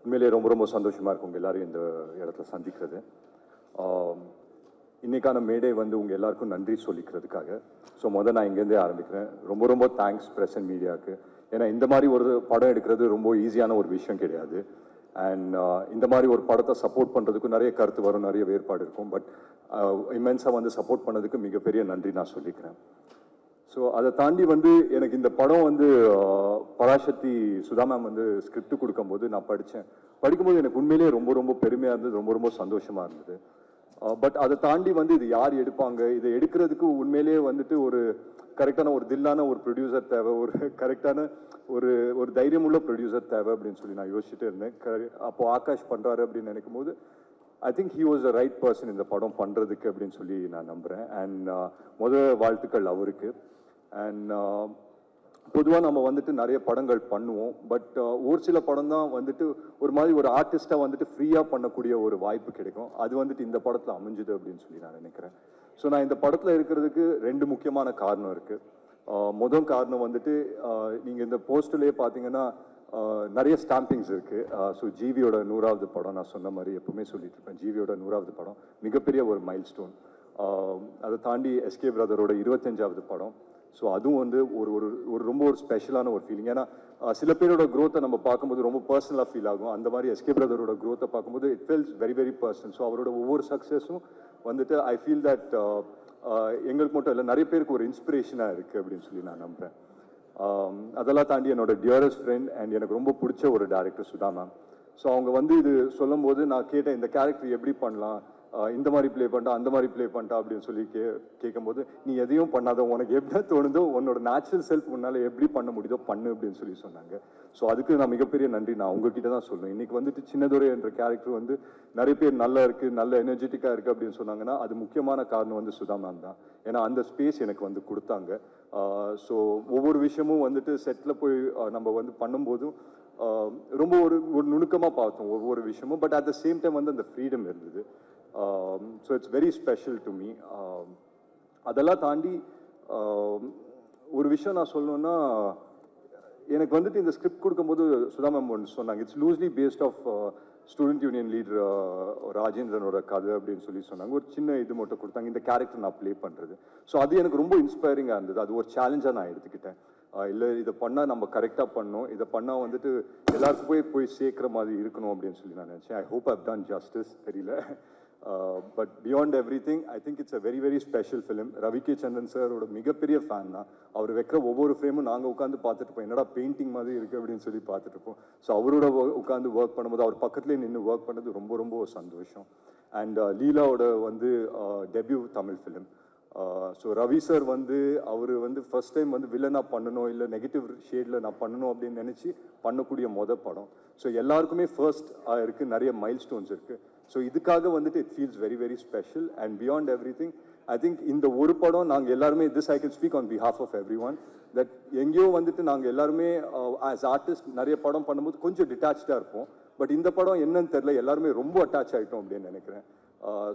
உண்மையிலேயே ரொம்ப ரொம்ப சந்தோஷமாக இருக்கும் உங்கள் எல்லாரும் இந்த இடத்துல சந்திக்கிறது. இன்றைக்கான மேடை வந்து உங்கள் எல்லாருக்கும் நன்றி சொல்லிக்கிறதுக்காக. ஸோ நான் இங்கேருந்தே ஆரம்பிக்கிறேன். ரொம்ப ரொம்ப தேங்க்ஸ் ப்ரெஸ் அண்ட் மீடியாவுக்கு. ஏன்னா இந்த மாதிரி ஒரு படம் எடுக்கிறது ரொம்ப ஈஸியான ஒரு விஷயம் கிடையாது. அண்ட் இந்த மாதிரி ஒரு படத்தை சப்போர்ட் பண்ணுறதுக்கு நிறைய கருத்து வரும், நிறைய வேறுபாடு இருக்கும். பட் இமென்ஸாக வந்து சப்போர்ட் பண்ணதுக்கு மிகப்பெரிய நன்றி நான் சொல்லிக்கிறேன். ஸோ அதை தாண்டி வந்து எனக்கு இந்த படம் வந்து பராசக்தி சுதா மேம் வந்து ஸ்கிரிப்ட் கொடுக்கும்போது நான் படிக்கும்போது எனக்கு உண்மையிலேயே ரொம்ப ரொம்ப பெருமையாக இருந்தது, ரொம்ப ரொம்ப சந்தோஷமாக இருந்தது. பட் அதை தாண்டி வந்து இது யார் எடுப்பாங்க, இதை எடுக்கிறதுக்கு உண்மையிலேயே வந்துட்டு ஒரு கரெக்டான ஒரு தில்லான ஒரு ப்ரொடியூசர் தேவை, ஒரு கரெக்டான ஒரு தைரியமுள்ள ப்ரொடியூசர் தேவை அப்படின்னு சொல்லி நான் யோசிச்சுட்டே இருந்தேன். அப்போது ஆகாஷ் பண்ணுறாரு அப்படின்னு நினைக்கும் போது I think he was the right person இந்த படம் பண்ணுறதுக்கு அப்படின்னு சொல்லி நான் நம்புகிறேன். அண்ட் வாழ்த்துக்கள் அவருக்கு. அண்ட் பொதுவாக நம்ம வந்துட்டு நிறைய படங்கள் பண்ணுவோம். பட் ஒரு சில படம் தான் வந்துட்டு ஒரு மாதிரி ஒரு ஆர்டிஸ்டாக வந்துட்டு ஃப்ரீயாக பண்ணக்கூடிய ஒரு வாய்ப்பு கிடைக்கும். அது வந்துட்டு இந்த படத்தில் அமைஞ்சுது அப்படின்னு சொல்லி நான் நினைக்கிறேன். ஸோ நான் இந்த படத்தில் இருக்கிறதுக்கு 2 முக்கியமான காரணம் இருக்குது. முதல் காரணம் வந்துட்டு நீங்கள் இந்த போஸ்டர்லேயே பார்த்தீங்கன்னா நிறைய ஸ்டாம்பிங்ஸ் இருக்குது. ஸோ ஜிவியோட 100வது படம், நான் சொன்ன மாதிரி எப்பவுமே சொல்லிட்டு இருப்பேன், ஜிவியோட 100வது படம் மிகப்பெரிய ஒரு மைல் ஸ்டோன். அதை தாண்டி எஸ்கே பிரதரோட 25வது படம். ஸோ அதுவும் வந்து ஒரு ரொம்ப ஒரு ஸ்பெஷலான ஒரு ஃபீலிங். ஏன்னா சில பேரோட க்ரோத்தை நம்ம பார்க்கும்போது ரொம்ப பர்சனலாக ஃபீல் ஆகும். அந்த மாதிரி எஸ்கே பிரதரோட க்ரோத்தை பார்க்கும்போது it feels very very personal. So அவரோட ஒவ்வொரு சக்ஸஸும் வந்துட்டு ஐ ஃபீல் தட் எங்களுக்கு மட்டும் இல்லை, நிறைய பேருக்கு ஒரு இன்ஸ்பிரேஷனாக இருக்குது அப்படின்னு சொல்லி நான் நம்புகிறேன். அதெல்லாம் தாண்டி என்னோட டியரஸ்ட் ஃப்ரெண்ட் அண்ட் எனக்கு ரொம்ப பிடிச்ச ஒரு டைரக்டர் சுதா மேம். ஸோ அவங்க வந்து இது சொல்லும் போது நான் கேட்டேன், இந்த கேரக்டர் எப்படி பண்ணலாம், இந்த மாதிரி ப்ளே பண்ணிட்டா அந்த மாதிரி ப்ளே பண்ணிட்டா அப்படின்னு சொல்லி கேட்கும்போது, நீ எதையும் பண்ணாத, உனக்கு எப்படி தோணுதோ உன்னோட நேச்சுரல் செல்ஃப் முன்னால் எப்படி பண்ண முடியுதோ பண்ணு அப்படின்னு சொல்லி சொன்னாங்க. ஸோ அதுக்கு நான் மிகப்பெரிய நன்றி நான் உங்ககிட்ட தான் சொல்லுவேன். இன்றைக்கி வந்துட்டு சின்னதுரை என்ற கேரக்டர் வந்து நிறைய பேர் நல்லா இருக்குது, நல்ல எனர்ஜெட்டிக்காக இருக்குது அப்படின்னு சொன்னாங்கன்னா அது முக்கியமான காரணம் வந்து சுதா மேம் தான். ஏன்னா அந்த ஸ்பேஸ் எனக்கு வந்து கொடுத்தாங்க. ஸோ ஒவ்வொரு விஷயமும் வந்துட்டு செட்டில் போய் நம்ம வந்து பண்ணும்போதும் ரொம்ப ஒரு நுணுக்கமாக பார்த்தோம் ஒவ்வொரு விஷயமும். But at the same time வந்து அந்த ஃப்ரீடம் இருந்தது. So it's very special to me. அதெல்லாம் தாண்டி ஒரு விஷயம் நான் சொல்லணுன்னா, எனக்கு வந்துட்டு இந்த ஸ்கிரிப்ட் கொடுக்கும்போது சுதா மேம் ஒன்று சொன்னாங்க, it's loosely based on student union leader ராஜேந்திரனோட கதை அப்படின்னு சொல்லி சொன்னாங்க. ஒரு சின்ன இது மட்டும் கொடுத்தாங்க, இந்த கேரக்டர் நான் ப்ளே பண்ணுறது. ஸோ அது எனக்கு ரொம்ப இன்ஸ்பைரிங்காக இருந்தது. அது ஒரு சேலஞ்சாக நான் எடுத்துக்கிட்டேன். இல்லை இதை பண்ணால் நம்ம கரெக்டாக பண்ணணும், இதை பண்ணால் வந்துட்டு எல்லாருக்கும் போய் சேர்க்குற மாதிரி இருக்கணும் அப்படின்னு சொல்லி நான் நினச்சேன். I hope I've done justice, தெரியல. But beyond everything I think it's a very very special film. Ravi K Chandran சாரோட மிகப்பெரிய ஃபேன் தான். அவர் வைக்கிற ஒவ்வொரு ஃப்ரேமும் நாங்கள் உட்காந்து பார்த்துட்டு இருப்போம், என்னடா பெயிண்டிங் மாதிரி இருக்குது அப்படின்னு சொல்லி பார்த்துட்டு இருப்போம். ஸோ அவரோட உட்காந்து ஒர்க் பண்ணும்போது அவர் பக்கத்துலேயே நின்று ஒர்க் பண்ணது ரொம்ப ரொம்ப சந்தோஷம். அண்ட் லீலாவோட வந்து debut Tamil film. So Ravi sir வந்து அவர் வந்து ஃபர்ஸ்ட் டைம் வந்து வில்லனாக பண்ணணும், இல்லை நெகட்டிவ் ஷேடில் நான் பண்ணணும் அப்படின்னு நினச்சி பண்ணக்கூடிய படம். ஸோ எல்லாருக்குமே ஃபர்ஸ்ட் இருக்குது, நிறைய மைல் ஸ்டோன்ஸ் இருக்குது. ஸோ இதுக்காக வந்துட்டு it feels very very special. And beyond everything I think இந்த ஒரு படம் நாங்கள் எல்லாருமே this I can speak on behalf of everyone that எங்கேயோ வந்துட்டு நாங்கள் எல்லாருமே ஆஸ் ஆர்டிஸ்ட் நிறைய படம் பண்ணும்போது கொஞ்சம் டிட்டாச்சாக இருப்போம். பட் இந்த படம் என்னன்னு தெரியல, எல்லாருமே ரொம்ப அட்டாச் ஆகிட்டோம் அப்படின்னு நினைக்கிறேன்.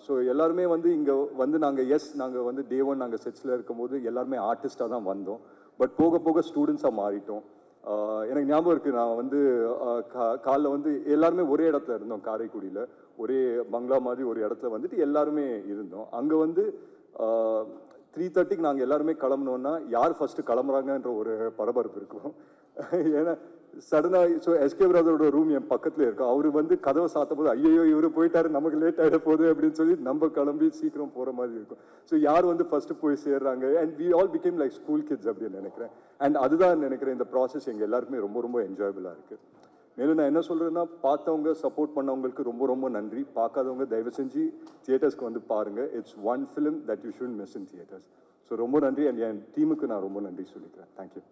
ஸோ எல்லாருமே வந்து இங்கே வந்து நாங்கள் வந்து டே 1 நாங்கள் செட்ஸில் இருக்கும்போது எல்லாருமே ஆர்டிஸ்டாக தான் வந்தோம். பட் போக போக ஸ்டூடெண்ட்ஸாக மாறிட்டோம். எனக்கு ஞாபகம் இருக்குது, நான் வந்து காலைல வந்து எல்லாருமே ஒரே இடத்துல இருந்தோம், காரைக்குடியில் ஒரே பங்களா மாதிரி ஒரு இடத்துல வந்துட்டு எல்லாருமே இருந்தோம். அங்கே வந்து 3:30க்கு நாங்கள் எல்லாருமே கிளம்புனோன்னா யார் ஃபஸ்ட்டு கிளம்புறாங்கன்ற ஒரு பரபரப்பு இருக்கும். ஏன்னா சடனாக ஸோ எஸ்கே பிரதரோட ரூம் என் பக்கத்தில் இருக்கும். அவர் வந்து கதவை சாத்த போது ஐயோ இவர் போயிட்டாரு, நமக்கு லேட் ஆகிட போகுது அப்படின்னு சொல்லி நம்ம கிளம்பி சீக்கிரம் போகிற மாதிரி இருக்கும். ஸோ யார் வந்து ஃபஸ்ட்டு போய் சேர்றாங்க and we all become like school kids அப்படின்னு நினைக்கிறேன். அண்ட் அதுதான் நினைக்கிறேன் இந்த ப்ராசஸ் எங்கள் எல்லாருக்குமே ரொம்ப ரொம்ப என்ஜாயபிளாக இருக்குது. மேலும் நான் என்ன சொல்கிறேன்னா, பார்த்தவங்க சப்போர்ட் பண்ணவங்களுக்கு ரொம்ப ரொம்ப நன்றி. பார்க்காதவங்க தயவு செஞ்சு தியேட்டர்ஸ்க்கு வந்து பாருங்கள். It's one film that you should miss in theatres. So ரொம்ப நன்றி. அண்ட் என் டீமுக்கு நான் ரொம்ப நன்றி சொல்லிக்கிறேன். தேங்க்யூ.